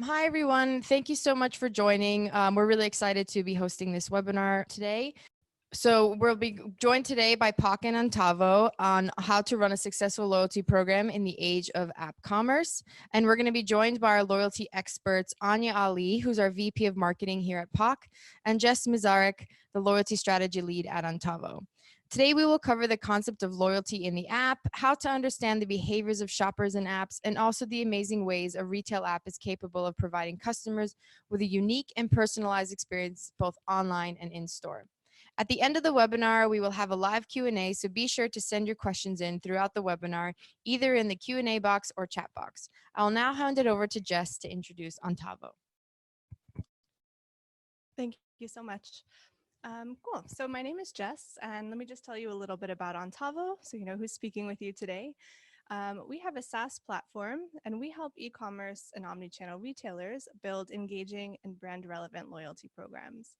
Hi, everyone. Thank you so much for joining. We're really excited to be hosting this webinar today. So we'll be joined today by POQ and Antavo on how to run a successful loyalty program in the age of app commerce. And we're going to be joined by our loyalty experts, Anya Ali, who's our VP of Marketing here at POQ, and Jess Mizarek, the loyalty strategy lead at Antavo. Today, we will cover the concept of loyalty in the app, how to understand the behaviors of shoppers in apps, and also the amazing ways a retail app is capable of providing customers with a unique and personalized experience both online and in-store. At the end of the webinar, we will have a live Q&A, so be sure to send your questions in throughout the webinar, either in the Q&A box or chat box. I'll now hand it over to Jess to introduce Antavo. Thank you so much. Cool. So my name is Jess, and let me just tell you a little bit about Antavo, so you know who's speaking with you today. We have a SaaS platform, and we help e-commerce and omnichannel retailers build engaging and brand-relevant loyalty programs.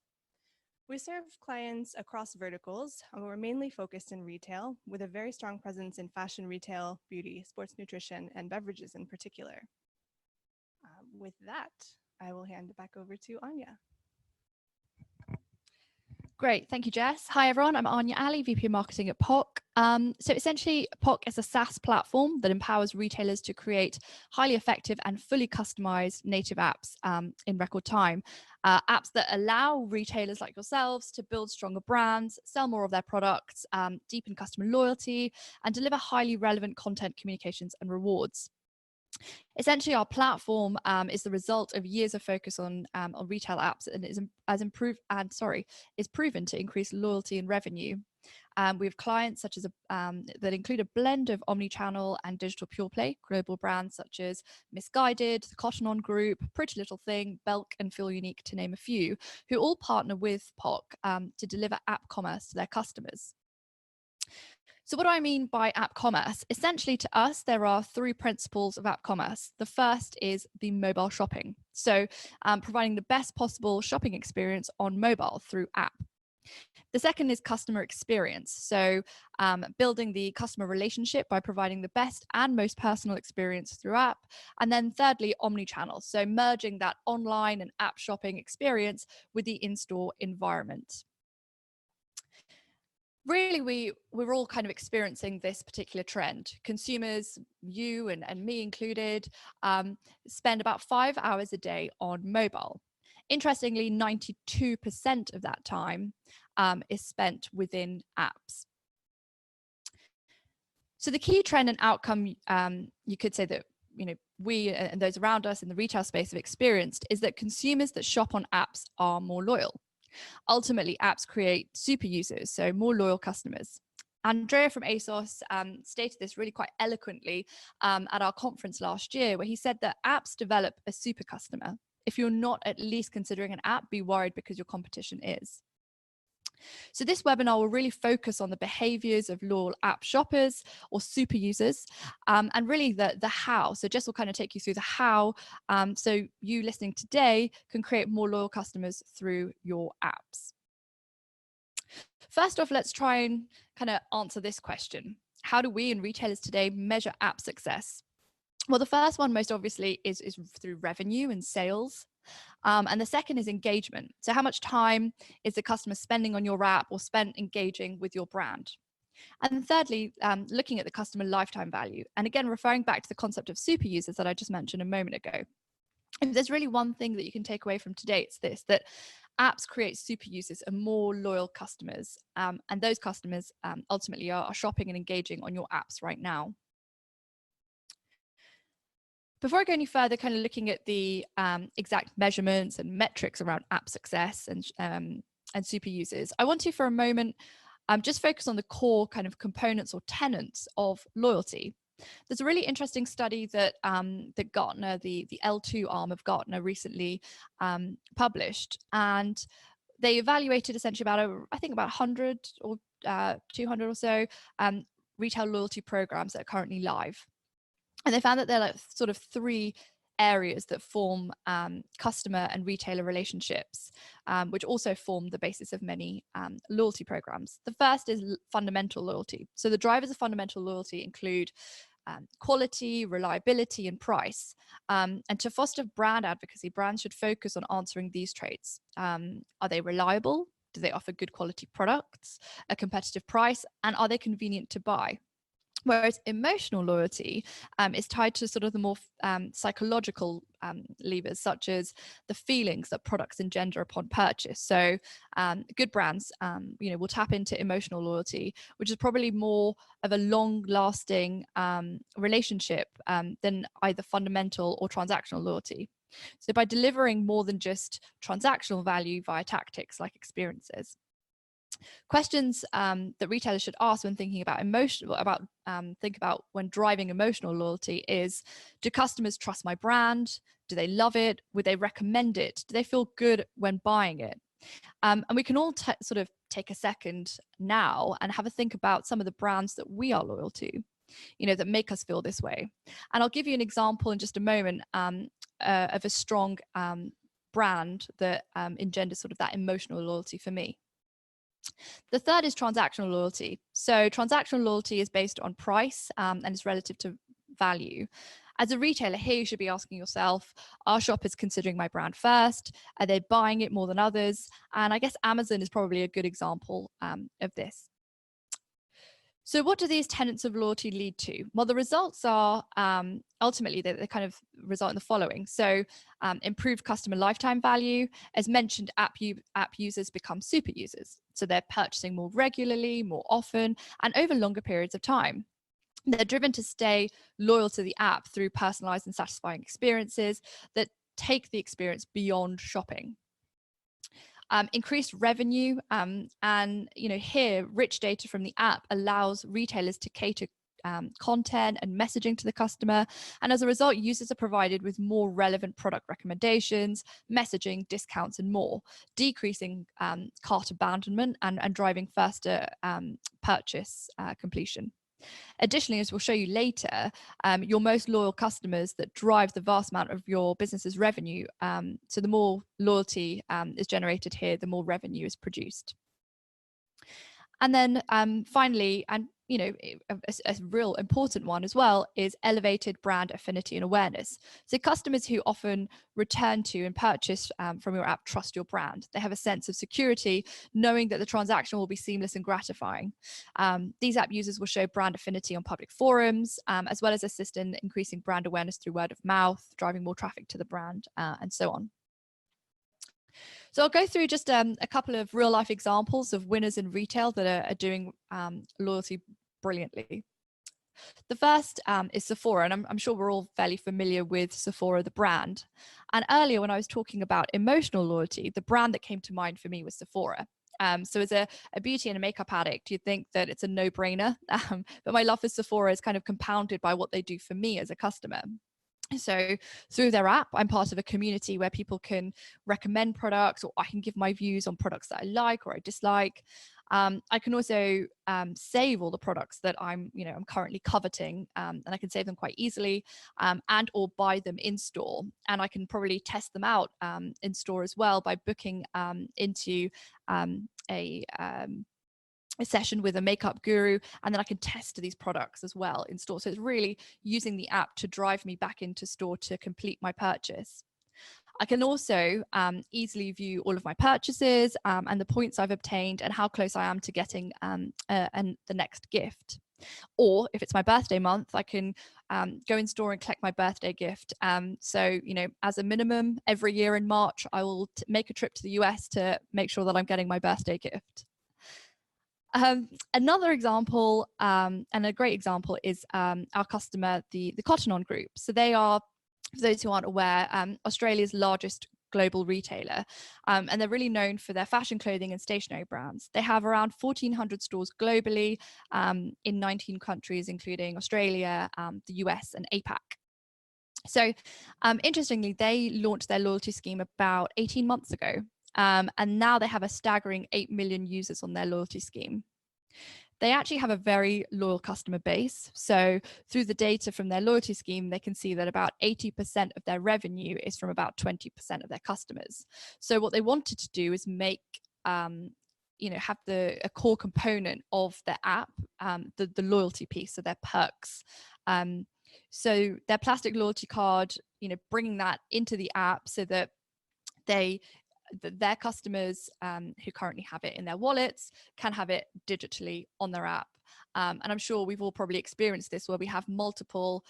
We serve clients across verticals, and we're mainly focused in retail, with a very strong presence in fashion retail, beauty, sports nutrition, and beverages in particular. With that, I will hand it back over to Anya. Great, thank you, Jess. Hi, everyone. I'm Anya Ali, VP of Marketing at POQ. So essentially, POQ is a SaaS platform that empowers retailers to create highly effective and fully customized native apps in record time. Apps that allow retailers like yourselves to build stronger brands, sell more of their products, deepen customer loyalty, and deliver highly relevant content, communications, and rewards. Essentially, our platform is the result of years of focus on retail apps, and is proven to increase loyalty and revenue. We have clients such as that include a blend of omnichannel and digital pure play global brands such as Misguided, the Cotton On Group, Pretty Little Thing, Belk, and Feel Unique, to name a few, who all partner with POQ to deliver app commerce to their customers. So what do I mean by app commerce? Essentially, to us, there are three principles of app commerce. The first is the mobile shopping. So providing the best possible shopping experience on mobile through app. The second is customer experience. So building the customer relationship by providing the best and most personal experience through app. And then thirdly, omnichannel. So merging that online and app shopping experience with the in-store environment. Really, we're all kind of experiencing this particular trend. Consumers, you and me included, spend about 5 hours a day on mobile. Interestingly, 92% of that time is spent within apps. So the key trend and outcome, you could say that we and those around us in the retail space have experienced, is that consumers that shop on apps are more loyal. Ultimately, apps create super users, so more loyal customers. Andrea from ASOS stated this really quite eloquently at our conference last year, where he said that apps develop a super customer. If you're not at least considering an app, be worried because your competition is. So this webinar will really focus on the behaviors of loyal app shoppers or super users, and really the how. So Jess will kind of take you through the how, so you listening today can create more loyal customers through your apps. First off, let's try and kind of answer this question. How do we and retailers today measure app success? Well, the first one, most obviously, is through revenue and sales. And the second is engagement. So how much time is the customer spending on your app or spent engaging with your brand? And thirdly, looking at the customer lifetime value. And again, referring back to the concept of super users that I just mentioned a moment ago. If there's really one thing that you can take away from today, it's this, that apps create super users and more loyal customers. And those customers ultimately are shopping and engaging on your apps right now. Before I go any further, kind of looking at the exact measurements and metrics around app success and super users, I want to, for a moment, just focus on the core kind of components or tenets of loyalty. There's a really interesting study that that Gartner, the L2 arm of Gartner, recently published, and they evaluated essentially about I think about 100 or 200 or so retail loyalty programs that are currently live. And they found that there are like sort of three areas that form customer and retailer relationships, which also form the basis of many loyalty programs. The first is fundamental loyalty. So the drivers of fundamental loyalty include quality, reliability, and price. And to foster brand advocacy, brands should focus on answering these traits. Are they reliable? Do they offer good quality products, a competitive price, and are they convenient to buy? Whereas emotional loyalty is tied to sort of the more psychological levers, such as the feelings that products engender upon purchase. So good brands, will tap into emotional loyalty, which is probably more of a long-lasting relationship than either fundamental or transactional loyalty. So by delivering more than just transactional value via tactics like experiences. Questions that retailers should ask when thinking about when driving emotional loyalty is: do customers trust my brand? Do they love it? Would they recommend it? Do they feel good when buying it? And we can all sort of take a second now and have a think about some of the brands that we are loyal to, that make us feel this way. And I'll give you an example in just a moment of a strong brand that engenders sort of that emotional loyalty for me. The third is transactional loyalty. So transactional loyalty is based on price and is relative to value. As a retailer here, you should be asking yourself, are shoppers considering my brand first? Are they buying it more than others? And I guess Amazon is probably a good example of this. So what do these tenets of loyalty lead to? Well, the results are ultimately they kind of result in the following. So improved customer lifetime value. As mentioned, app users become super users. So they're purchasing more regularly, more often, and over longer periods of time. They're driven to stay loyal to the app through personalized and satisfying experiences that take the experience beyond shopping. Increased revenue, and here rich data from the app allows retailers to cater content and messaging to the customer, and as a result users are provided with more relevant product recommendations, messaging, discounts, and more, decreasing cart abandonment and driving faster purchase completion. Additionally, as we'll show you later, your most loyal customers that drive the vast amount of your business's revenue. So the more loyalty is generated here, the more revenue is produced. And then finally, and a real important one as well, is elevated brand affinity and awareness. So customers who often return to and purchase from your app trust your brand. They have a sense of security, knowing that the transaction will be seamless and gratifying. These app users will show brand affinity on public forums, as well as assist in increasing brand awareness through word of mouth, driving more traffic to the brand, and so on. So I'll go through just a couple of real life examples of winners in retail that are doing loyalty brilliantly. The first is Sephora, and I'm sure we're all fairly familiar with Sephora, the brand. And earlier when I was talking about emotional loyalty, the brand that came to mind for me was Sephora. So as a beauty and a makeup addict, you'd think that it's a no-brainer, but my love for Sephora is kind of compounded by what they do for me as a customer. So through their app, I'm part of a community where people can recommend products, or I can give my views on products that I like or I dislike. I can also save all the products that I'm currently coveting, and I can save them quite easily, and or buy them in store. And I can probably test them out in store as well by booking into a session with a makeup guru, and then I can test these products as well in store. So it's really using the app to drive me back into store to complete my purchase. I can also easily view all of my purchases and the points I've obtained and how close I am to getting the next gift. Or if it's my birthday month, I can go in store and collect my birthday gift. So, as a minimum, every year in March, I will make a trip to the US to make sure that I'm getting my birthday gift. Another example, and a great example, is our customer, the Cotton On Group. So they are, for those who aren't aware, Australia's largest global retailer, and they're really known for their fashion, clothing, and stationery brands. They have around 1,400 stores globally in 19 countries, including Australia, the US, and APAC. So interestingly, they launched their loyalty scheme about 18 months ago. And now they have a staggering 8 million users on their loyalty scheme. They actually have a very loyal customer base. So through the data from their loyalty scheme, they can see that about 80% of their revenue is from about 20% of their customers. So what they wanted to do is make have a core component of their app, the loyalty piece, so their perks. So their plastic loyalty card, bringing that into the app so that their customers who currently have it in their wallets can have it digitally on their app. And I'm sure we've all probably experienced this, where we have multiple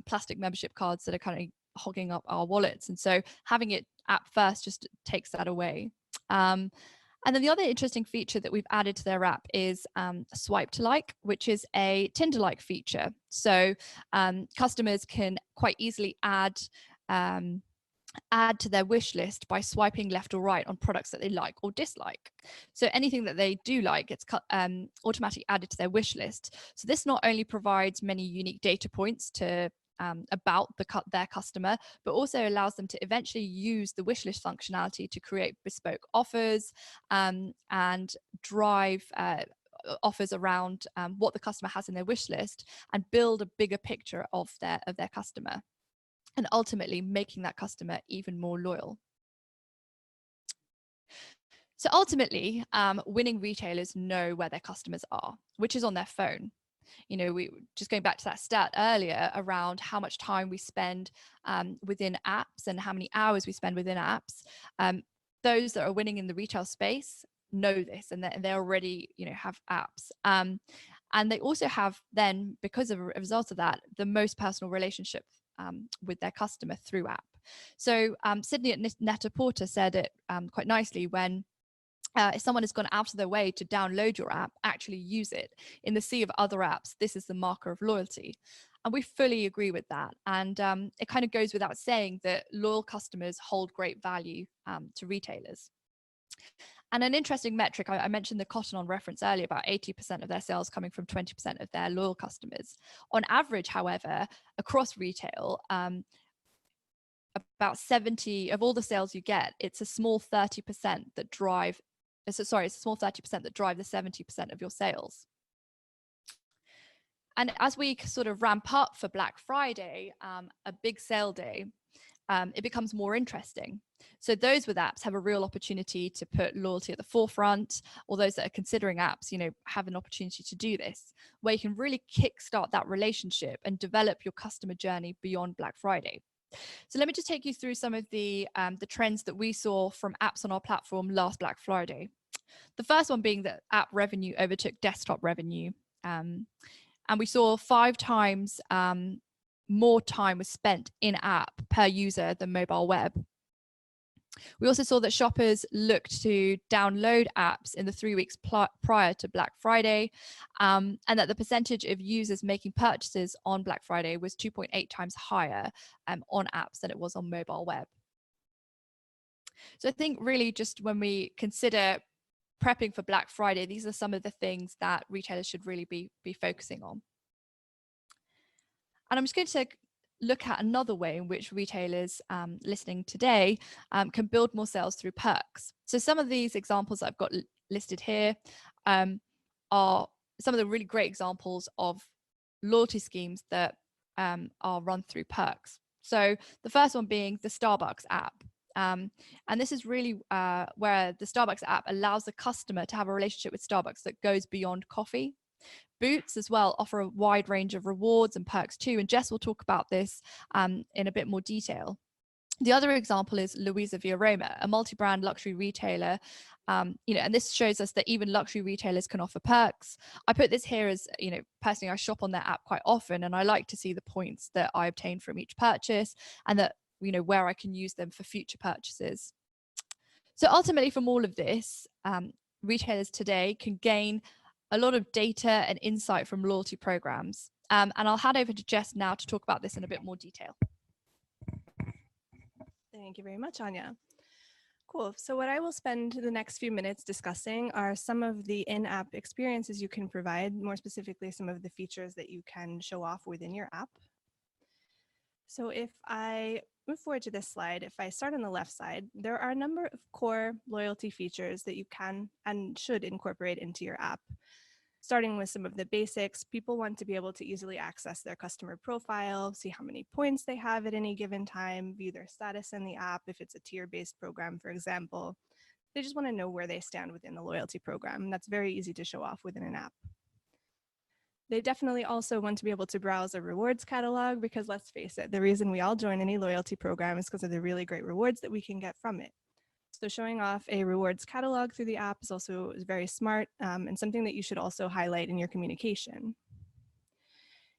plastic membership cards that are kind of hogging up our wallets. And so having it app first just takes that away. And then the other interesting feature that we've added to their app is swipe to like, which is a Tinder-like feature. So customers can quite easily add to their wish list by swiping left or right on products that they like or dislike. So anything that they do like gets automatically added to their wish list. So this not only provides many unique data points to about their customer, but also allows them to eventually use the wish list functionality to create bespoke offers and drive offers around what the customer has in their wish list, and build a bigger picture of their customer, and ultimately making that customer even more loyal. So ultimately, winning retailers know where their customers are, which is on their phone. We just going back to that stat earlier around how much time we spend within apps and how many hours we spend within apps. Those that are winning in the retail space know this, and they already have apps. And they also have then, because of a result of that, the most personal relationship with their customer through app. So Sydney at Net-a-Porter said it quite nicely when if someone has gone out of their way to download your app, actually use it. In the sea of other apps, this is the marker of loyalty. And we fully agree with that. And it kind of goes without saying that loyal customers hold great value to retailers. And an interesting metric, I mentioned the Cotton On reference earlier, about 80% of their sales coming from 20% of their loyal customers. On average, however, across retail, about 70 of all the sales you get, it's a small 30% that drive, it's a small 30% that drive the 70% of your sales. And as we sort of ramp up for Black Friday, a big sale day, it becomes more interesting. So those with apps have a real opportunity to put loyalty at the forefront, or those that are considering apps, have an opportunity to do this, where you can really kickstart that relationship and develop your customer journey beyond Black Friday. So let me just take you through some of the trends that we saw from apps on our platform last Black Friday. The first one being that app revenue overtook desktop revenue. And we saw 5 times more time was spent in app per user than mobile web. We also saw that shoppers looked to download apps in the 3 weeks prior to Black Friday, and that the percentage of users making purchases on Black Friday was 2.8 times higher on apps than it was on mobile web. So I think really just when we consider prepping for Black Friday, these are some of the things that retailers should really be focusing on. And I'm just going to look at another way in which retailers listening today can build more sales through perks. So some of these examples I've got listed here are some of the really great examples of loyalty schemes that are run through perks. So the first one being the Starbucks app. And this is really where the Starbucks app allows the customer to have a relationship with Starbucks that goes beyond coffee. Boots as well offer a wide range of rewards and perks too, and Jess will talk about this in a bit more detail. The other example is Louisa Via Roma, a multi-brand luxury retailer. And this shows us that even luxury retailers can offer perks. I put this here as, personally, I shop on their app quite often, and I like to see the points that I obtain from each purchase, and that, where I can use them for future purchases. So ultimately, from all of this, retailers today can gain a lot of data and insight from loyalty programs. And I'll hand over to Jess now to talk about this in a bit more detail. Thank you very much, Anya. Cool. So what I will spend the next few minutes discussing are some of the in-app experiences you can provide, more specifically some of the features that you can show off within your app. So if I move forward to this slide, if I start on the left side, there are a number of core loyalty features that you can and should incorporate into your app. Starting with some of the basics, people want to be able to easily access their customer profile, see how many points they have at any given time, view their status in the app if it's a tier-based program, for example. They just want to know where they stand within the loyalty program. And that's very easy to show off within an app. They definitely also want to be able to browse a rewards catalog because let's face it, the reason we all join any loyalty program is because of the really great rewards that we can get from it. So showing off a rewards catalog through the app is also very smart and something that you should also highlight in your communication.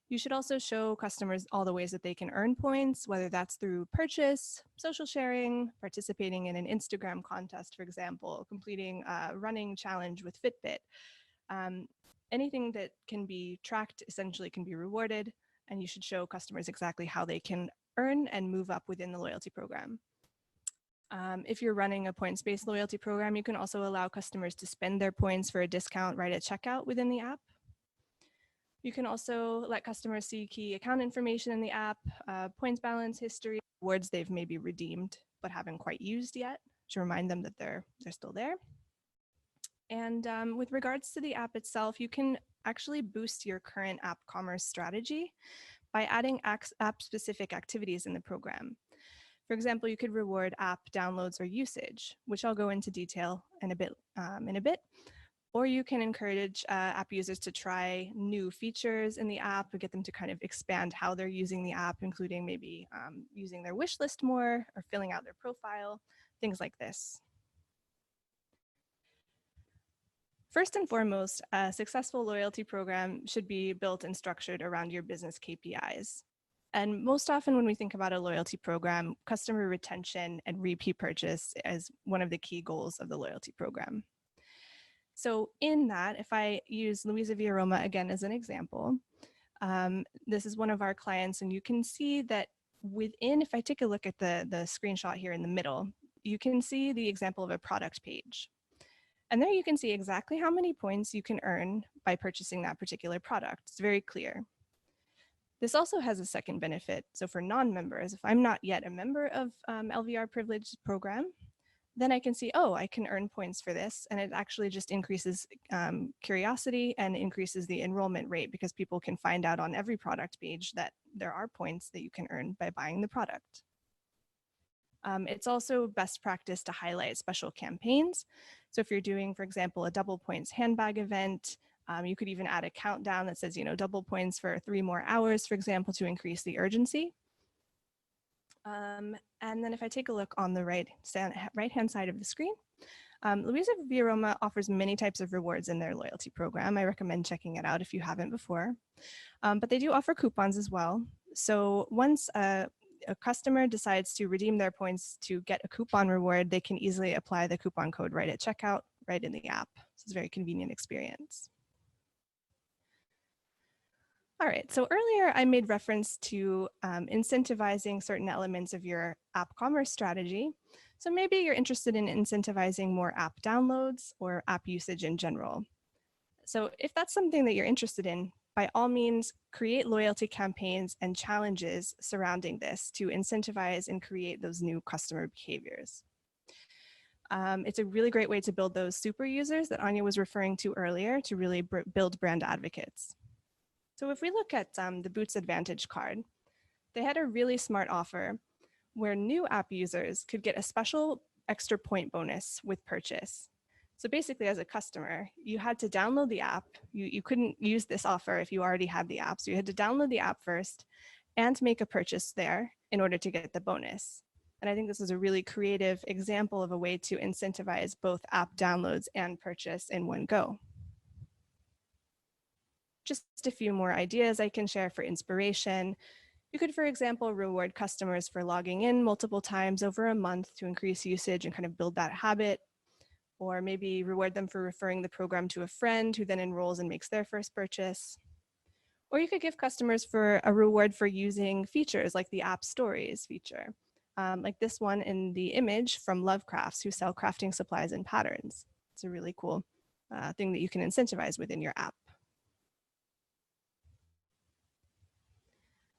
You should also show customers all the ways that they can earn points, whether that's through purchase, social sharing, participating in an Instagram contest, for example, completing a running challenge with Fitbit. Anything that can be tracked essentially can be rewarded, and you should show customers exactly how they can earn and move up within the loyalty program. If you're running a points-based loyalty program, you can also allow customers to spend their points for a discount right at checkout within the app. You can also let customers see key account information in the app, points balance history, rewards they've maybe redeemed but haven't quite used yet to remind them that they're still there. And with regards to the app itself, you can actually boost your current app commerce strategy by adding app-specific activities in the program. For example, you could reward app downloads or usage, which I'll go into detail in a bit. Or you can encourage app users to try new features in the app or get them to kind of expand how they're using the app, including maybe using their wish list more or filling out their profile, things like this. First and foremost, a successful loyalty program should be built and structured around your business KPIs. And most often when we think about a loyalty program, customer retention and repeat purchase is one of the key goals of the loyalty program. So in that, if I use Luisa Villaroma again as an example, this is one of our clients, and you can see that within, if I take a look at the screenshot here in the middle, you can see the example of a product page. And there you can see exactly how many points you can earn by purchasing that particular product. It's very clear. This also has a second benefit. So for non-members, if I'm not yet a member of LVR Privileged program, then I can see, oh, I can earn points for this. And it actually just increases curiosity and increases the enrollment rate because people can find out on every product page that there are points that you can earn by buying the product. It's also best practice to highlight special campaigns. So if you're doing, for example, a double points handbag event, you could even add a countdown that says, double points for 3 more hours, for example, to increase the urgency. And then if I take a look on the right-hand side of the screen, Luisa Villaroma offers many types of rewards in their loyalty program. I recommend checking it out if you haven't before. But they do offer coupons as well. So once a customer decides to redeem their points to get a coupon reward, they can easily apply the coupon code right at checkout, right in the app. So it's a very convenient experience. All right, so earlier I made reference to incentivizing certain elements of your app commerce strategy. So maybe you're interested in incentivizing more app downloads or app usage in general. So if that's something that you're interested in, by all means, create loyalty campaigns and challenges surrounding this to incentivize and create those new customer behaviors. It's a really great way to build those super users that Anya was referring to earlier to really build brand advocates. So if we look at the Boots Advantage card, they had a really smart offer where new app users could get a special extra point bonus with purchase. So basically, as a customer, you had to download the app. You couldn't use this offer if you already had the app. So you had to download the app first and make a purchase there in order to get the bonus. And I think this is a really creative example of a way to incentivize both app downloads and purchase in one go. Just a few more ideas I can share for inspiration. You could, for example, reward customers for logging in multiple times over a month to increase usage and kind of build that habit. Or maybe reward them for referring the program to a friend who then enrolls and makes their first purchase. Or you could give customers a reward for using features like the app stories feature, like this one in the image from Love Crafts, who sell crafting supplies and patterns. It's a really cool thing that you can incentivize within your app.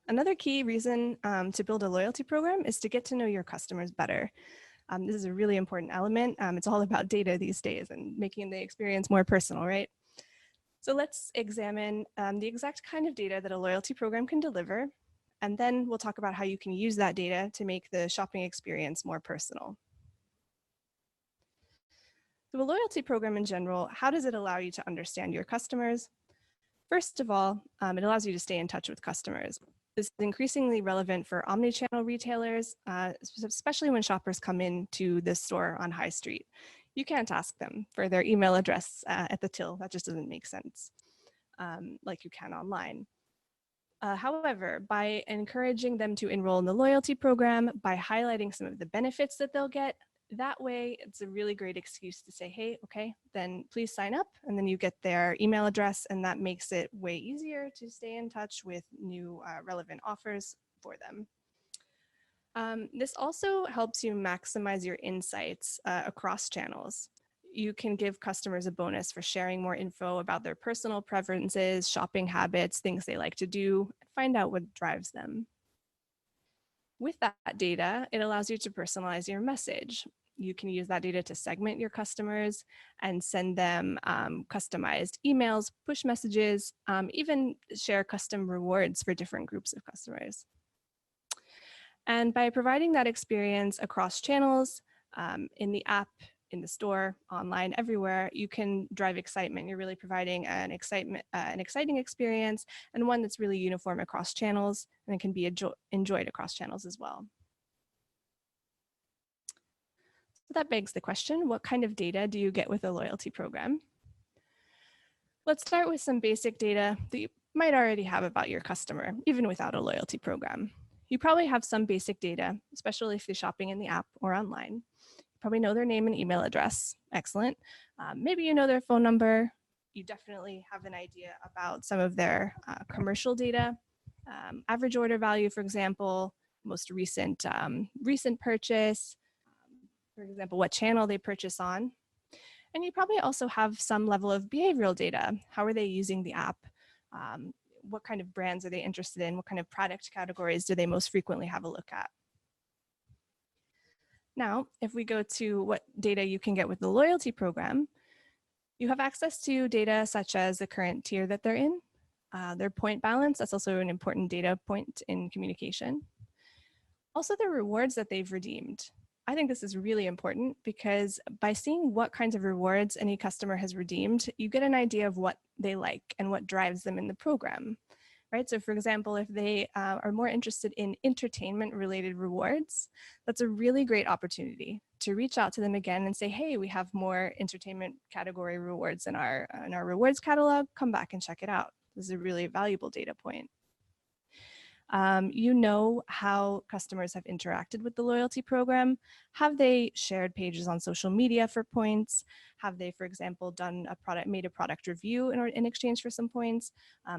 Another key reason to build a loyalty program is to get to know your customers better. This is a really important element. It's all about data these days and making the experience more personal, right? So let's examine the exact kind of data that a loyalty program can deliver. And then we'll talk about how you can use that data to make the shopping experience more personal. So a loyalty program in general, how does it allow you to understand your customers? First of all, it allows you to stay in touch with customers. This is increasingly relevant for omnichannel retailers, especially when shoppers come into the store on High Street. You can't ask them for their email address at the till. That just doesn't make sense, like you can online. However, by encouraging them to enroll in the loyalty program, by highlighting some of the benefits that they'll get, that way it's a really great excuse to say, hey, okay, then please sign up. And then you get their email address, and that makes it way easier to stay in touch with new relevant offers for them. This also helps you maximize your insights across channels. You can give customers a bonus for sharing more info about their personal preferences, shopping habits, things they like to do, and find out what drives them. With that data, it allows you to personalize your message. You can use that data to segment your customers and send them customized emails, push messages, even share custom rewards for different groups of customers. And by providing that experience across channels, in the app, in the store, online, everywhere, you can drive excitement. You're really providing an exciting experience, and one that's really uniform across channels, and it can be enjoyed across channels as well. So that begs the question, what kind of data do you get with a loyalty program? Let's start with some basic data that you might already have about your customer, even without a loyalty program. You probably have some basic data, especially if you're shopping in the app or online. Probably know their name and email address. Excellent. Maybe you know their phone number. You definitely have an idea about some of their commercial data, average order value, for example, most recent purchase, for example, what channel they purchase on. And you probably also have some level of behavioral data. How are they using the app? What kind of brands are they interested in? What kind of product categories do they most frequently have a look at? Now, if we go to what data you can get with the loyalty program, you have access to data such as the current tier that they're in, their point balance. That's also an important data point in communication. Also, the rewards that they've redeemed. I think this is really important because by seeing what kinds of rewards any customer has redeemed, you get an idea of what they like and what drives them in the program. Right? So for example, if they are more interested in entertainment-related rewards, that's a really great opportunity to reach out to them again and say, hey, we have more entertainment category rewards in our rewards catalog. Come back and check it out. This is a really valuable data point. You know how customers have interacted with the loyalty program. Have they shared pages on social media for points? Have they, for example, made a product review in exchange for some points?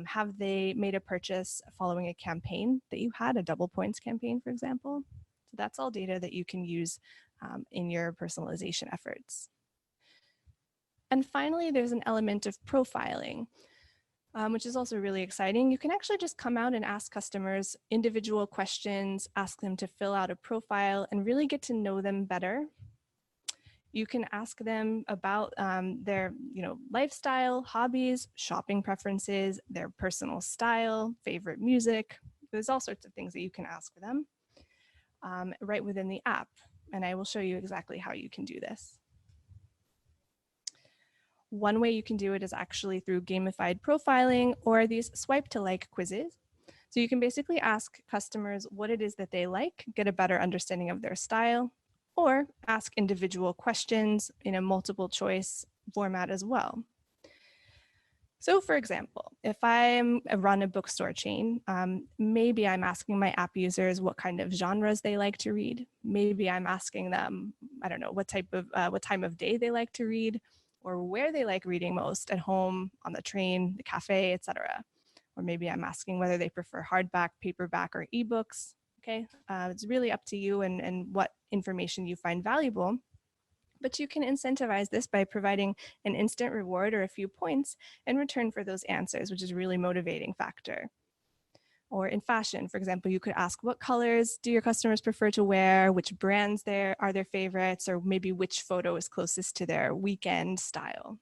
Have they made a purchase following a campaign that you had, a double points campaign, for example? So that's all data that you can use in your personalization efforts. And finally, there's an element of profiling. Which is also really exciting. You can actually just come out and ask customers individual questions, ask them to fill out a profile, and really get to know them better. You can ask them about their lifestyle, hobbies, shopping preferences, their personal style, favorite music. There's all sorts of things that you can ask them right within the app. And I will show you exactly how you can do this. One way you can do it is actually through gamified profiling or these swipe to like quizzes. So you can basically ask customers what it is that they like, get a better understanding of their style, or ask individual questions in a multiple choice format as well. So for example, if I run a bookstore chain, maybe I'm asking my app users what kind of genres they like to read. Maybe I'm asking them, I don't know, what time of day they like to read, or where they like reading most, at home, on the train, the cafe, etc. Or maybe I'm asking whether they prefer hardback, paperback, or ebooks. Okay, it's really up to you and what information you find valuable. But you can incentivize this by providing an instant reward or a few points in return for those answers, which is a really motivating factor. Or in fashion, for example, you could ask what colors do your customers prefer to wear, which brands are their favorites, or maybe which photo is closest to their weekend style.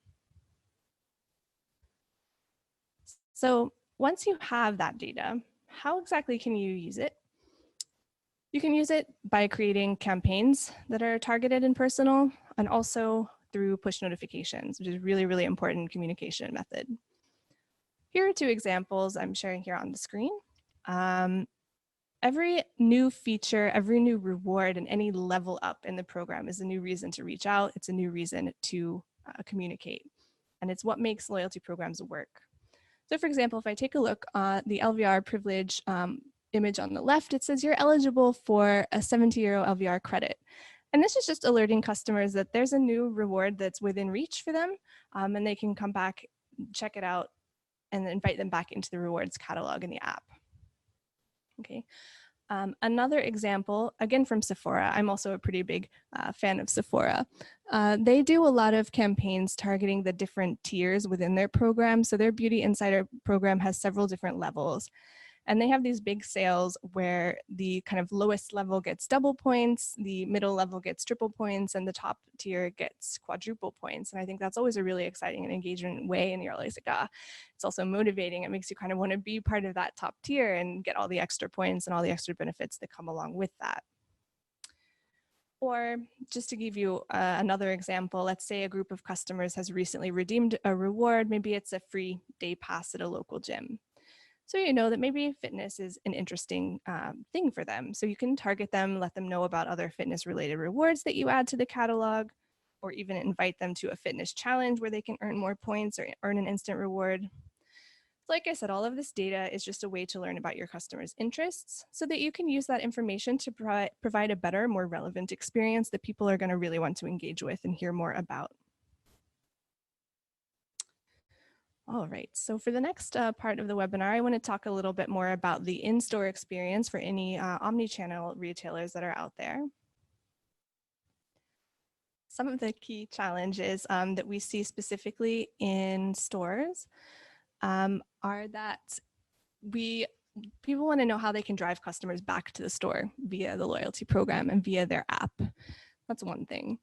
So once you have that data, how exactly can you use it? You can use it by creating campaigns that are targeted and personal, and also through push notifications, which is really, really important communication method. Here are two examples I'm sharing here on the screen. Every new feature, every new reward, and any level up in the program is a new reason to reach out. It's a new reason to communicate. And it's what makes loyalty programs work. So for example, if I take a look at the LVR privilege image on the left, it says you're eligible for a 70 € LVR credit. And this is just alerting customers that there's a new reward that's within reach for them, and they can come back, check it out, and invite them back into the rewards catalog in the app. Okay. Another example, again from Sephora. I'm also a pretty big fan of Sephora. They do a lot of campaigns targeting the different tiers within their program. So their Beauty Insider program has several different levels. And they have these big sales where the kind of lowest level gets double points, the middle level gets triple points, and the top tier gets quadruple points. And I think that's always a really exciting and engaging way. And you're always like, it's also motivating. It makes you kind of want to be part of that top tier and get all the extra points and all the extra benefits that come along with that. Or just to give you another example, let's say a group of customers has recently redeemed a reward. Maybe it's a free day pass at a local gym. So you know that maybe fitness is an interesting thing for them. So you can target them, let them know about other fitness related rewards that you add to the catalog, or even invite them to a fitness challenge where they can earn more points or earn an instant reward. Like I said, all of this data is just a way to learn about your customers' interests so that you can use that information to provide a better, more relevant experience that people are going to really want to engage with and hear more about. All right, so for the next part of the webinar, I want to talk a little bit more about the in-store experience for any omni-channel retailers that are out there. Some of the key challenges that we see specifically in stores are that people want to know how they can drive customers back to the store via the loyalty program and via their app. That's one thing.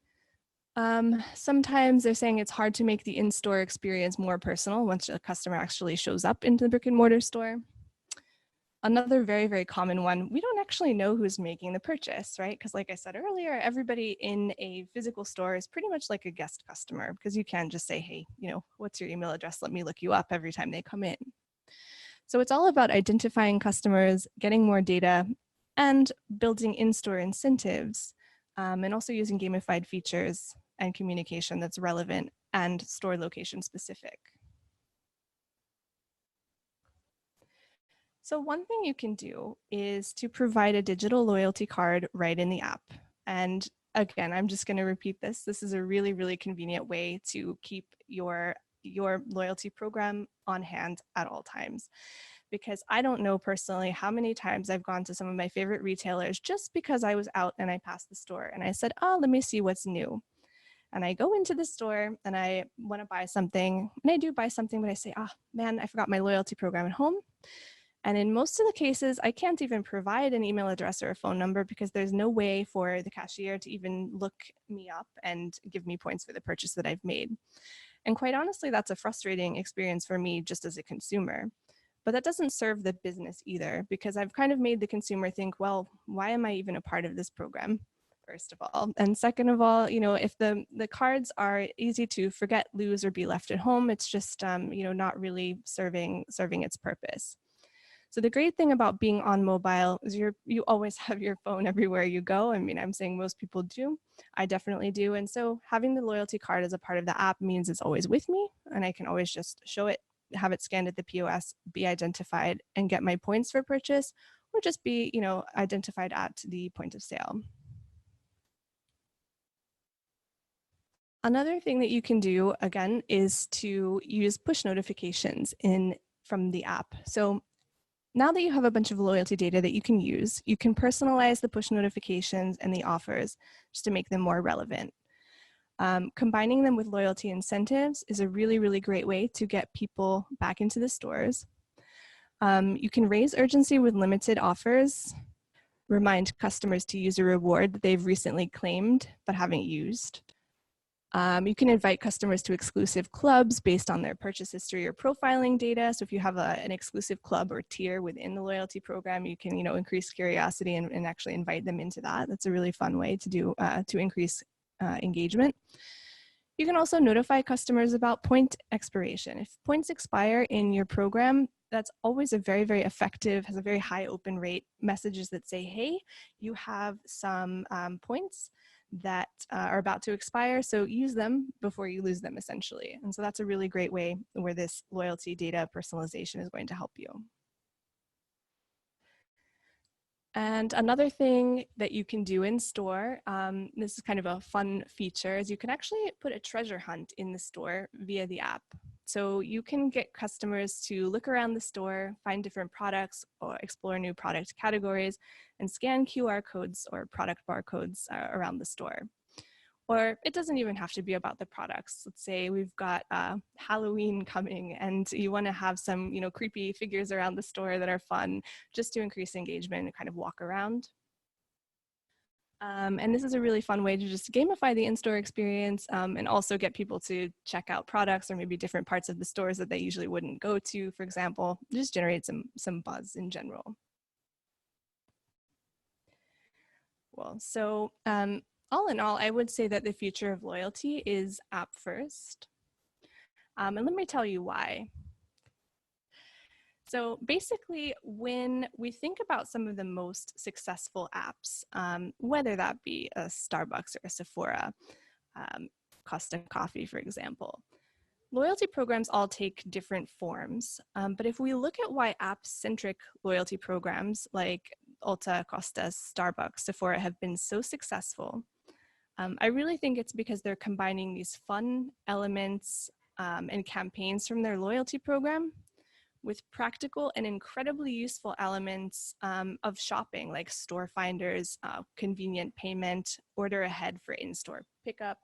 Sometimes they're saying it's hard to make the in-store experience more personal once a customer actually shows up into the brick and mortar store. Another very, very common one, we don't actually know who's making the purchase, right? Because like I said earlier, everybody in a physical store is pretty much like a guest customer because you can't just say, hey, what's your email address? Let me look you up every time they come in. So it's all about identifying customers, getting more data, and building in-store incentives, and also using gamified features and communication that's relevant and store location specific. So one thing you can do is to provide a digital loyalty card right in the app. And again, I'm just going to repeat this. This is a really, really convenient way to keep your loyalty program on hand at all times. Because I don't know personally how many times I've gone to some of my favorite retailers just because I was out and I passed the store and I said, oh, let me see what's new. And I go into the store and I want to buy something, and I do buy something, but I say, oh man, I forgot my loyalty program at home. And in most of the cases, I can't even provide an email address or a phone number because there's no way for the cashier to even look me up and give me points for the purchase that I've made. And quite honestly, that's a frustrating experience for me just as a consumer. But that doesn't serve the business either, because I've kind of made the consumer think, well, why am I even a part of this program? First of all. And second of all, if the cards are easy to forget, lose, or be left at home, it's just, not really serving its purpose. So the great thing about being on mobile is you always have your phone everywhere you go. I mean, I'm saying most people do. I definitely do. And so having the loyalty card as a part of the app means it's always with me, and I can always just show it, have it scanned at the POS, be identified, and get my points for purchase, or just be, identified at the point of sale. Another thing that you can do, again, is to use push notifications from the app. So now that you have a bunch of loyalty data that you can use, you can personalize the push notifications and the offers just to make them more relevant. Combining them with loyalty incentives is a really, really great way to get people back into the stores. You can raise urgency with limited offers, remind customers to use a reward that they've recently claimed but haven't used. You can invite customers to exclusive clubs based on their purchase history or profiling data. So if you have an exclusive club or tier within the loyalty program, you can increase curiosity and actually invite them into that. That's a really fun way to do to increase engagement. You can also notify customers about point expiration. If points expire in your program, that's always a very, very effective, has a very high open rate messages that say, hey, you have some points that are about to expire, so use them before you lose them, essentially. And so that's a really great way where this loyalty data personalization is going to help you. And another thing that you can do in store, this is kind of a fun feature, is you can actually put a treasure hunt in the store via the app. So you can get customers to look around the store, find different products, or explore new product categories, and scan QR codes or product barcodes around the store. Or it doesn't even have to be about the products. Let's say we've got Halloween coming and you want to have some, creepy figures around the store that are fun just to increase engagement and kind of walk around. And this is a really fun way to just gamify the in-store experience and also get people to check out products or maybe different parts of the stores that they usually wouldn't go to, for example, just generate some buzz in general. Well, so all in all, I would say that the future of loyalty is app first. And let me tell you why. So basically, when we think about some of the most successful apps, whether that be a Starbucks or a Sephora, Costa Coffee, for example, loyalty programs all take different forms. But if we look at why app-centric loyalty programs like Ulta, Costa, Starbucks, Sephora have been so successful, I really think it's because they're combining these fun elements and campaigns from their loyalty program with practical and incredibly useful elements of shopping, like store finders, convenient payment, order ahead for in-store pickup.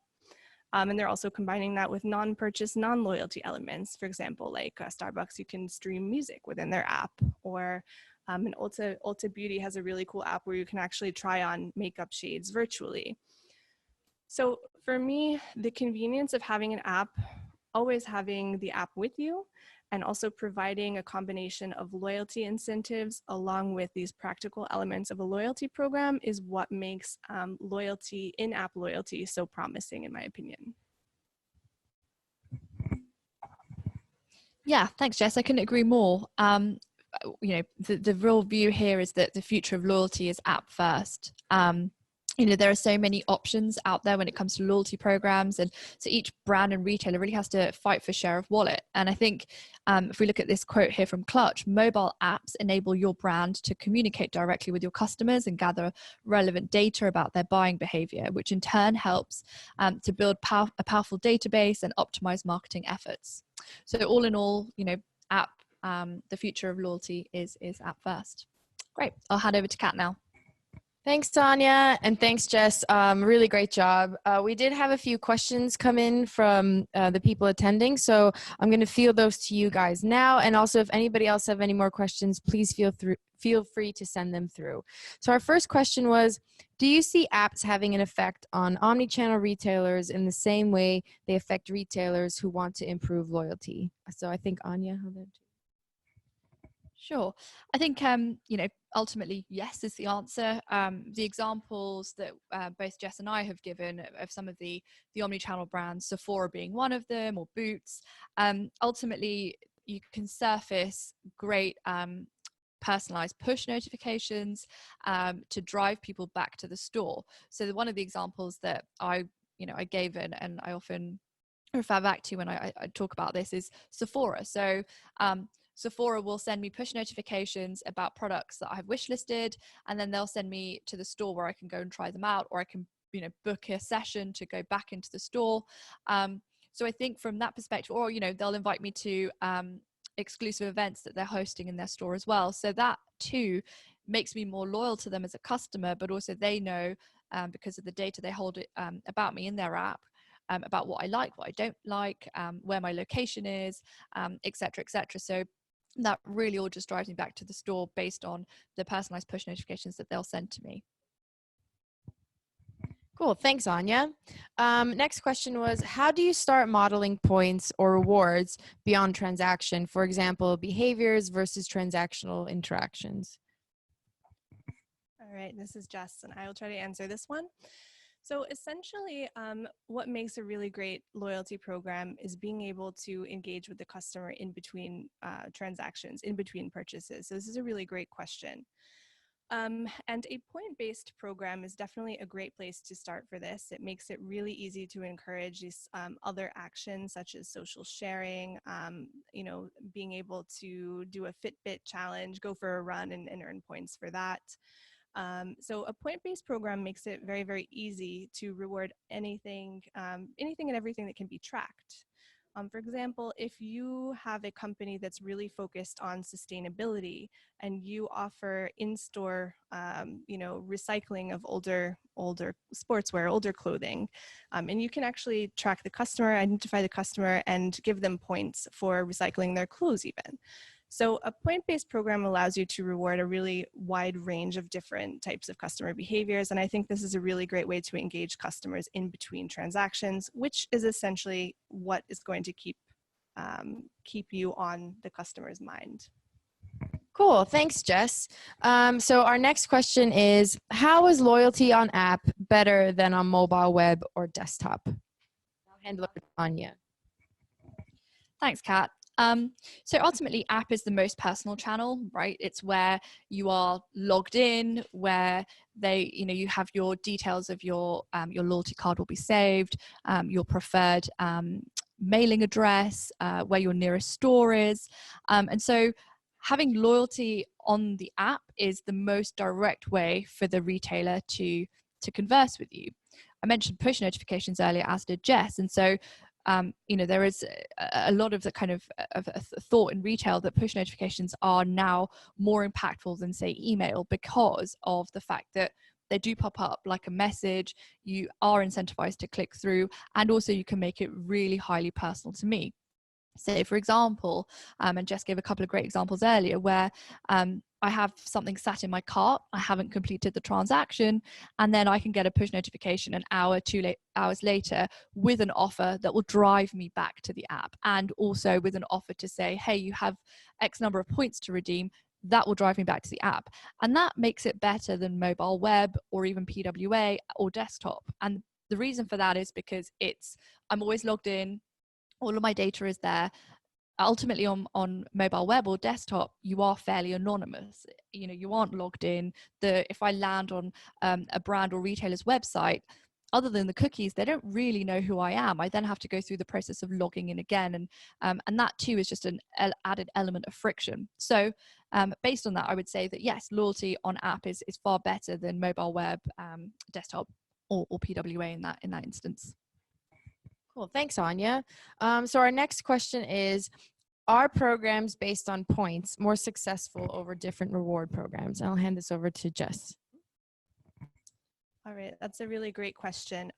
And they're also combining that with non-purchase, non-loyalty elements. For example, like Starbucks, you can stream music within their app, or and Ulta Beauty has a really cool app where you can actually try on makeup shades virtually. So for me, the convenience of having an app, always having the app with you, and also providing a combination of loyalty incentives along with these practical elements of a loyalty program is what makes loyalty, in-app loyalty, so promising, in my opinion. Yeah, thanks, Jess. I couldn't agree more. The real view here is that the future of loyalty is app first. There are so many options out there when it comes to loyalty programs, and so each brand and retailer really has to fight for share of wallet. And I think if we look at this quote here from Clutch, mobile apps enable your brand to communicate directly with your customers and gather relevant data about their buying behavior, which in turn helps to build a powerful database and optimize marketing efforts. So all in all, app, the future of loyalty is app first. Great. I'll hand over to Kat now. Thanks, Tanya, and thanks, Jess. Really great job. We did have a few questions come in from the people attending, so I'm going to field those to you guys now. And also, if anybody else have any more questions, please feel free to send them through. So our first question was, do you see apps having an effect on omnichannel retailers in the same way they affect retailers who want to improve loyalty? So I think Anya. Sure. I think, ultimately, yes is the answer. The examples that both Jess and I have given of some of the omnichannel brands, Sephora being one of them, or Boots, ultimately, you can surface great personalized push notifications to drive people back to the store. So one of the examples that I gave and I often refer back to when I talk about this is Sephora. So Sephora will send me push notifications about products that I've wishlisted, and then they'll send me to the store where I can go and try them out, or I can, book a session to go back into the store. So I think from that perspective, or, they'll invite me to exclusive events that they're hosting in their store as well. So that too makes me more loyal to them as a customer, but also they know because of the data they hold about me in their app, about what I like, what I don't like, where my location is, et cetera, et cetera. So that really all just drives me back to the store based on the personalized push notifications that they'll send to me. Cool. Thanks, Anya. Next question was, how do you start modeling points or rewards beyond transaction? For example, behaviors versus transactional interactions. All right, this is Jess, and I will try to answer this one. So essentially, what makes a really great loyalty program is being able to engage with the customer in between transactions, in between purchases. So this is a really great question. And a point-based program is definitely a great place to start for this. It makes it really easy to encourage these other actions such as social sharing, being able to do a Fitbit challenge, go for a run and earn points for that. So a point-based program makes it very, very easy to reward anything and everything that can be tracked. For example, if you have a company that's really focused on sustainability and you offer in-store, recycling of older sportswear, older clothing, and you can actually track the customer, identify the customer, and give them points for recycling their clothes even. So a point-based program allows you to reward a really wide range of different types of customer behaviors. And I think this is a really great way to engage customers in between transactions, which is essentially what is going to keep you on the customer's mind. Cool. Thanks, Jess. So our next question is, how is loyalty on app better than on mobile, web, or desktop? I'll hand it over to Anya. Thanks, Kat. So ultimately, app is the most personal channel, right? It's where you are logged in, where you have your details of your loyalty card will be saved, your preferred mailing address, where your nearest store is, and so having loyalty on the app is the most direct way for the retailer to converse with you. I mentioned push notifications earlier, as did Jess, and so there is a lot of the kind of thought in retail that push notifications are now more impactful than, say, email, because of the fact that they do pop up like a message. You are incentivized to click through, and also you can make it really highly personal to me. Say, for example, and Jess gave a couple of great examples earlier where I have something sat in my cart, I haven't completed the transaction, and then I can get a push notification an hour, 2 hours later with an offer that will drive me back to the app, and also with an offer to say, hey, you have X number of points to redeem. That will drive me back to the app. And that makes it better than mobile web or even PWA or desktop. And the reason for that is because I'm always logged in, all of my data is there. Ultimately on mobile web or desktop, you are fairly anonymous. You aren't logged in. If I land on a brand or retailer's website, other than the cookies, they don't really know who I am. I then have to go through the process of logging in again. And that too is just an added element of friction. So based on that, I would say that yes, loyalty on app is far better than mobile web, desktop, or PWA in that instance. Cool. Thanks, Anya. So our next question is, are programs based on points more successful over different reward programs? And I'll hand this over to Jess. All right, that's a really great question.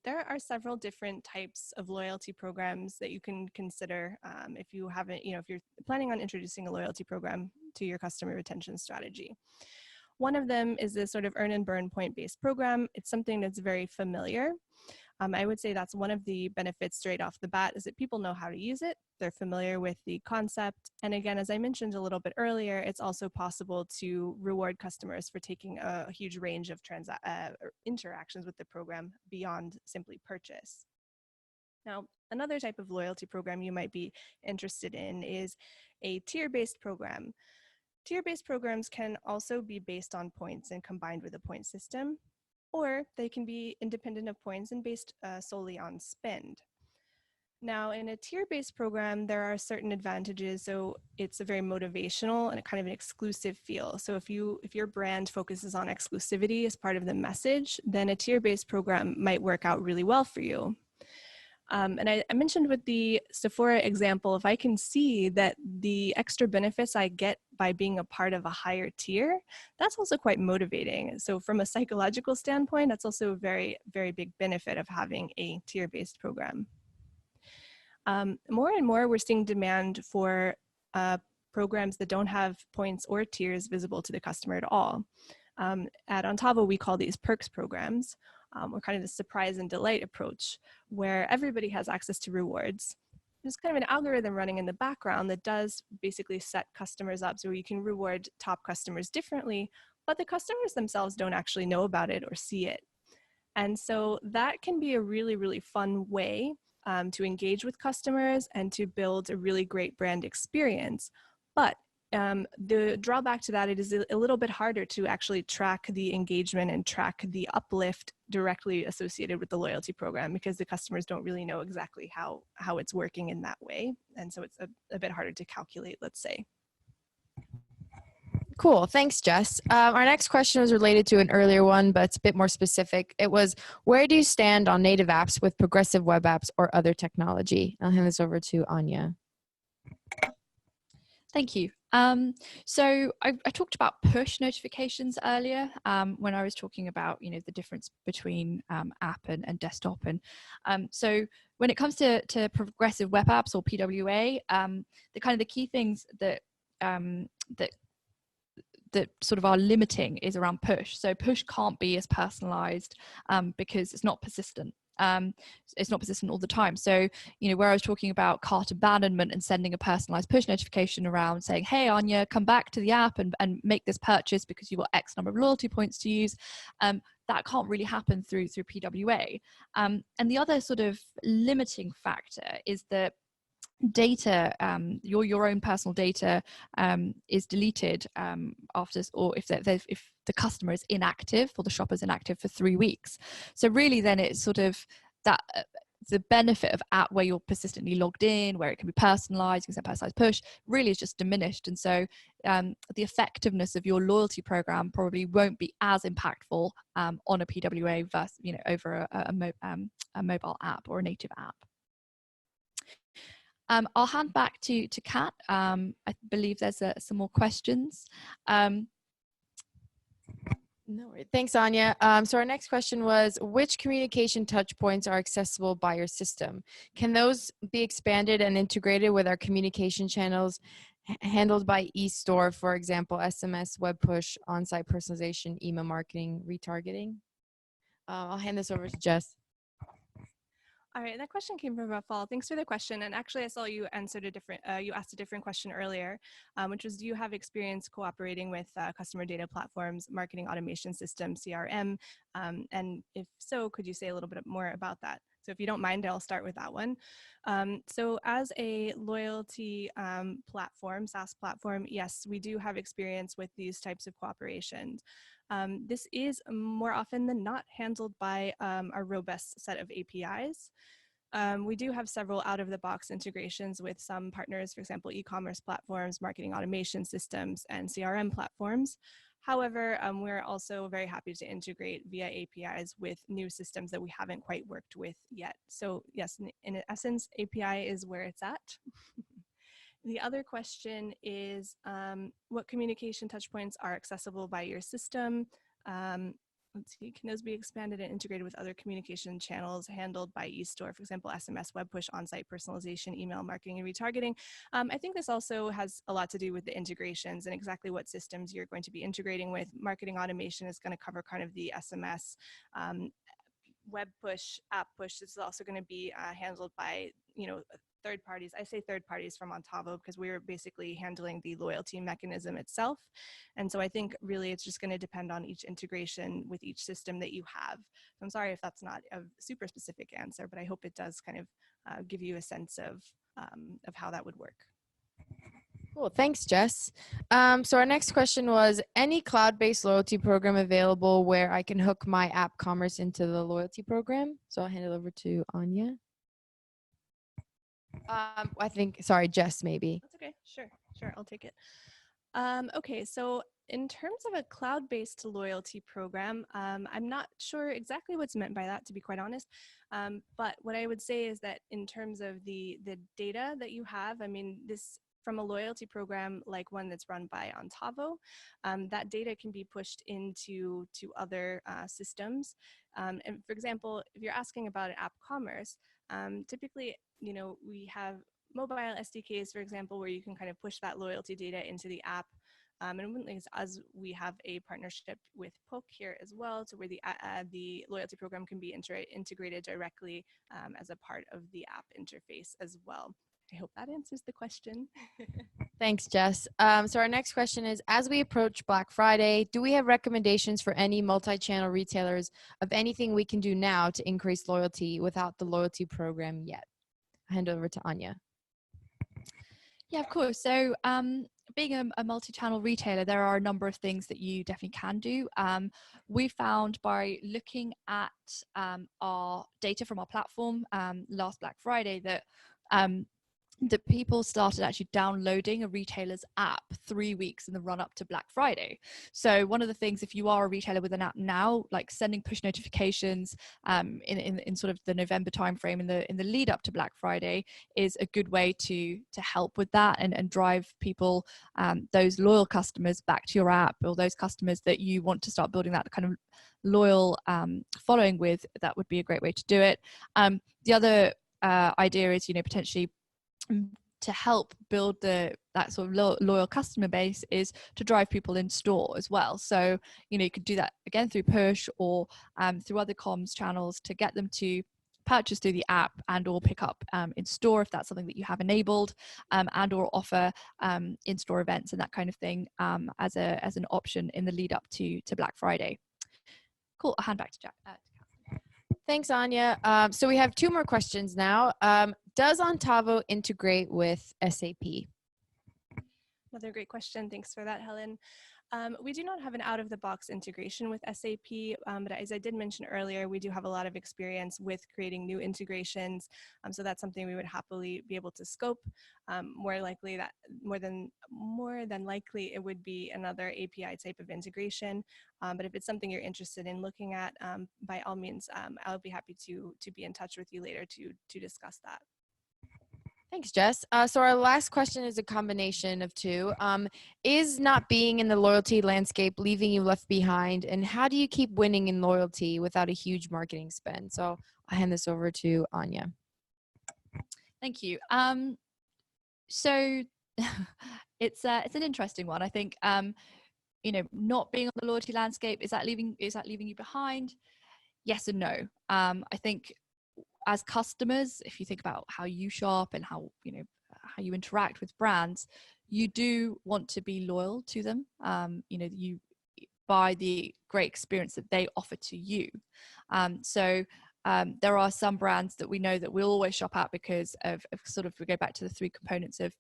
There are several different types of loyalty programs that you can consider if you're planning on introducing a loyalty program to your customer retention strategy. One of them is this sort of earn and burn point-based program. It's something that's very familiar. I would say that's one of the benefits straight off the bat, is that people know how to use it. They're familiar with the concept. And again, as I mentioned a little bit earlier, it's also possible to reward customers for taking a huge range of interactions with the program beyond simply purchase. Now, another type of loyalty program you might be interested in is a tier-based program. Tier-based programs can also be based on points and combined with a point system, or they can be independent of points and based solely on spend. Now, in a tier-based program, there are certain advantages. So it's a very motivational and a kind of an exclusive feel. So if your brand focuses on exclusivity as part of the message, then a tier-based program might work out really well for you. And I mentioned with the Sephora example, if I can see that the extra benefits I get by being a part of a higher tier, that's also quite motivating. So from a psychological standpoint, that's also a very, very big benefit of having a tier-based program. More and more, we're seeing demand for programs that don't have points or tiers visible to the customer at all. At Antavo, we call these perks programs, or kind of the surprise and delight approach, where everybody has access to rewards. There's kind of an algorithm running in the background that does basically set customers up so you can reward top customers differently, but the customers themselves don't actually know about it or see it. And so that can be a really, really fun way to engage with customers and to build a really great brand experience. But the drawback to that, it is a little bit harder to actually track the engagement and track the uplift directly associated with the loyalty program, because the customers don't really know exactly how it's working in that way. And so it's a bit harder to calculate, let's say. Cool. Thanks, Jess. Our next question was related to an earlier one, but it's a bit more specific. It was, where do you stand on native apps with progressive web apps or other technology? I'll hand this over to Anya. Thank you. So I talked about push notifications earlier when I was talking about, the difference between app and desktop. And so when it comes to progressive web apps or PWA, the key things that sort of are limiting is around push. So push can't be as personalized because it's not persistent. It's not persistent all the time. So, where I was talking about cart abandonment and sending a personalized push notification around saying, hey, Anya, come back to the app and make this purchase because you've got X number of loyalty points to use. That can't really happen through PWA. And the other sort of limiting factor is that data, your own personal data is deleted after, or if the customer is inactive or the shopper's inactive for 3 weeks. So really then it's sort of that the benefit of app where you're persistently logged in, where it can be personalized, you can send personalized push, really is just diminished. And so the effectiveness of your loyalty program probably won't be as impactful on a PWA versus, over a mobile app or a native app. I'll hand back to Kat. I believe there's some more questions. No worries. Thanks, Anya. So our next question was, which communication touch points are accessible by your system? Can those be expanded and integrated with our communication channels handled by eStore, for example, SMS, web push, on-site personalization, email marketing, retargeting? I'll hand this over to Jess. All right, that question came from Rafal. Thanks for the question. And actually, I saw you answered you asked a different question earlier, which was, do you have experience cooperating with customer data platforms, marketing automation systems, CRM? And if so, could you say a little bit more about that? So if you don't mind, I'll start with that one. So as a loyalty platform, SaaS platform, yes, we do have experience with these types of cooperations. This is more often than not handled by a robust set of APIs. We do have several out-of-the-box integrations with some partners, for example, e-commerce platforms, marketing automation systems, and CRM platforms. However, we're also very happy to integrate via APIs with new systems that we haven't quite worked with yet. So yes, in essence, API is where it's at. The other question is, what communication touchpoints are accessible by your system? Let's see, can those be expanded and integrated with other communication channels handled by eStore, for example, SMS, web push, on-site personalization, email marketing, and retargeting? I think this also has a lot to do with the integrations and exactly what systems you're going to be integrating with. Marketing automation is going to cover kind of the SMS, web push, app push. This is also going to be handled by, third parties. I say third parties from Antavo because we're basically handling the loyalty mechanism itself. And so I think really it's just going to depend on each integration with each system that you have. So I'm sorry if that's not a super specific answer, but I hope it does kind of give you a sense of how that would work. Cool. Thanks, Jess. So our next question was, any cloud-based loyalty program available where I can hook my app commerce into the loyalty program? So I'll hand it over to Anya. I think, sorry, Jess, maybe. That's okay. Sure. I'll take it. Okay, so in terms of a cloud-based loyalty program, I'm not sure exactly what's meant by that, to be quite honest. But what I would say is that in terms of the data that you have, I mean, this from a loyalty program like one that's run by Antavo, that data can be pushed into other systems. And for example, if you're asking about an app commerce, typically, we have mobile SDKs, for example, where you can kind of push that loyalty data into the app. And one thing is, as we have a partnership with POQ here as well, to where the loyalty program can be integrated directly as a part of the app interface as well. I hope that answers the question. Thanks, Jess. So our next question is, as we approach Black Friday, do we have recommendations for any multi-channel retailers of anything we can do now to increase loyalty without the loyalty program yet? I'll hand over to Anya. Yeah, of course. So being a multi-channel retailer, there are a number of things that you definitely can do. We found by looking at our data from our platform last Black Friday that people started actually downloading a retailer's app 3 weeks in the run up to Black Friday. So one of the things, if you are a retailer with an app now, like sending push notifications in sort of the November timeframe in the lead up to Black Friday, is a good way to help with that and drive people, those loyal customers, back to your app, or those customers that you want to start building that kind of loyal following with. That would be a great way to do it. The other idea is, potentially to help build that sort of loyal customer base is to drive people in store as well. So, you could do that again through push or through other comms channels to get them to purchase through the app and or pick up in store if that's something that you have enabled, and or offer in-store events and that kind of thing as an option in the lead up to Black Friday. Cool. I'll hand back to Jack. Thanks, Anya. So we have 2 more questions now. Does Antavo integrate with SAP? Another great question. Thanks for that, Helen. We do not have an out-of-the-box integration with SAP, but as I did mention earlier, we do have a lot of experience with creating new integrations. So that's something we would happily be able to scope. More than likely, it would be another API type of integration. But if it's something you're interested in looking at, by all means, I'll be happy to be in touch with you later to discuss that. Thanks, Jess. So our last question is a combination of 2. Is not being in the loyalty landscape leaving you left behind? And how do you keep winning in loyalty without a huge marketing spend? So I'll hand this over to Anya. Thank you. So it's an interesting one. I think, not being on the loyalty landscape, is that leaving you behind? Yes and no. I think, as customers, if you think about how you shop and how you interact with brands, you do want to be loyal to them. You buy the great experience that they offer to you. So there are some brands that we know that we'll always shop at because of sort of, we go back to the 3 components of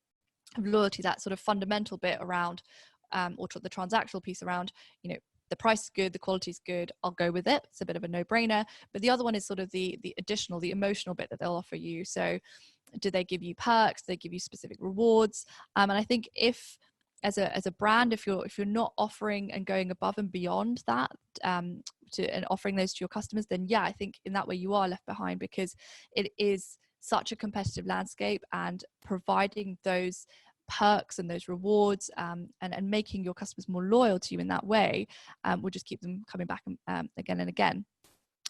loyalty, that sort of fundamental bit around, or the transactional piece around, the price is good, the quality is good, I'll go with it. It's a bit of a no-brainer. But the other one is sort of the additional, the emotional bit that they'll offer you. So do they give you perks? Do they give you specific rewards? And I think if, as a brand, if you're not offering and going above and beyond that, and offering those to your customers, then yeah, I think in that way you are left behind, because it is such a competitive landscape, and providing those perks and those rewards, and making your customers more loyal to you in that way, will just keep them coming back again and again.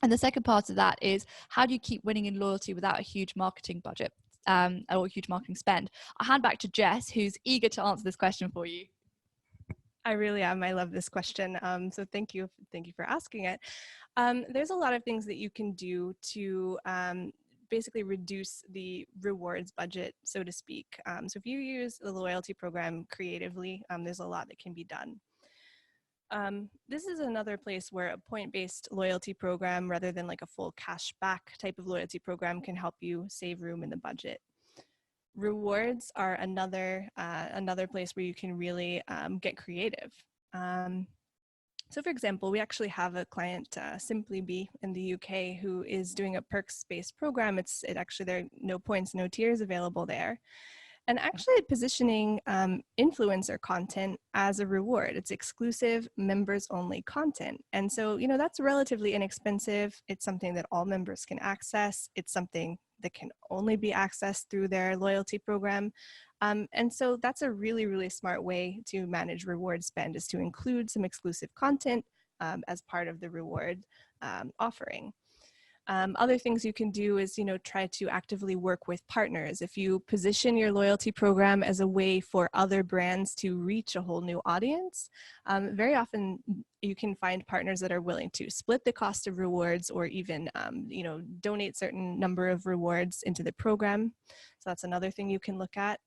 And the second part of that is, how do you keep winning in loyalty without a huge marketing budget or a huge marketing spend? I'll hand back to Jess, who's eager to answer this question for you. I really am. I love this question. So thank you for asking it. There's a lot of things that you can do to basically reduce the rewards budget, so to speak. So if you use the loyalty program creatively, there's a lot that can be done. This is another place where a point-based loyalty program, rather than like a full cashback type of loyalty program, can help you save room in the budget. Rewards are another place where you can really get creative. So for example, we actually have a client, Simply Be in the UK, who is doing a perks-based program. There are no points, no tiers available there. And actually positioning influencer content as a reward. It's exclusive, members-only content. And so, that's relatively inexpensive. It's something that all members can access. It's something that can only be accessed through their loyalty program. And so that's a really, really smart way to manage reward spend, is to include some exclusive content as part of the reward offering. Other things you can do is, try to actively work with partners. If you position your loyalty program as a way for other brands to reach a whole new audience, very often you can find partners that are willing to split the cost of rewards or even, donate certain number of rewards into the program. So that's another thing you can look at.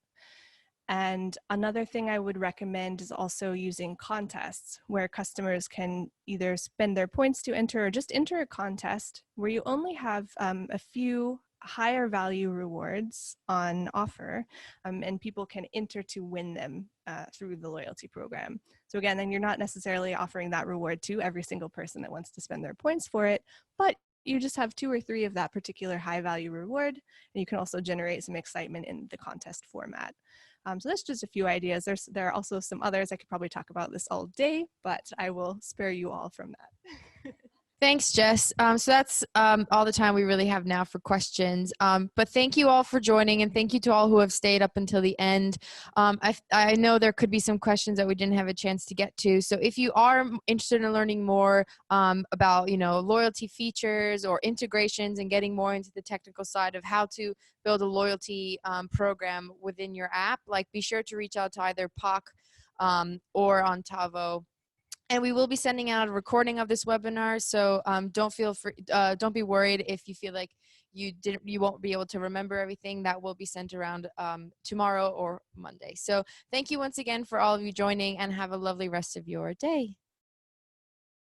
And another thing I would recommend is also using contests where customers can either spend their points to enter or just enter a contest where you only have a few higher value rewards on offer, and people can enter to win them through the loyalty program. So again, then you're not necessarily offering that reward to every single person that wants to spend their points for it, but you just have 2 or 3 of that particular high value reward, and you can also generate some excitement in the contest format. So that's just a few ideas. There are also some others. I could probably talk about this all day, but I will spare you all from that. Thanks, Jess. So that's all the time we really have now for questions. But thank you all for joining, and thank you to all who have stayed up until the end. I know there could be some questions that we didn't have a chance to get to. So if you are interested in learning more about, loyalty features or integrations and getting more into the technical side of how to build a loyalty program within your app, be sure to reach out to either POQ or Antavo. And we will be sending out a recording of this webinar, so don't be worried if you feel like you won't be able to remember everything. That will be sent around tomorrow or Monday. So thank you once again for all of you joining, and have a lovely rest of your day.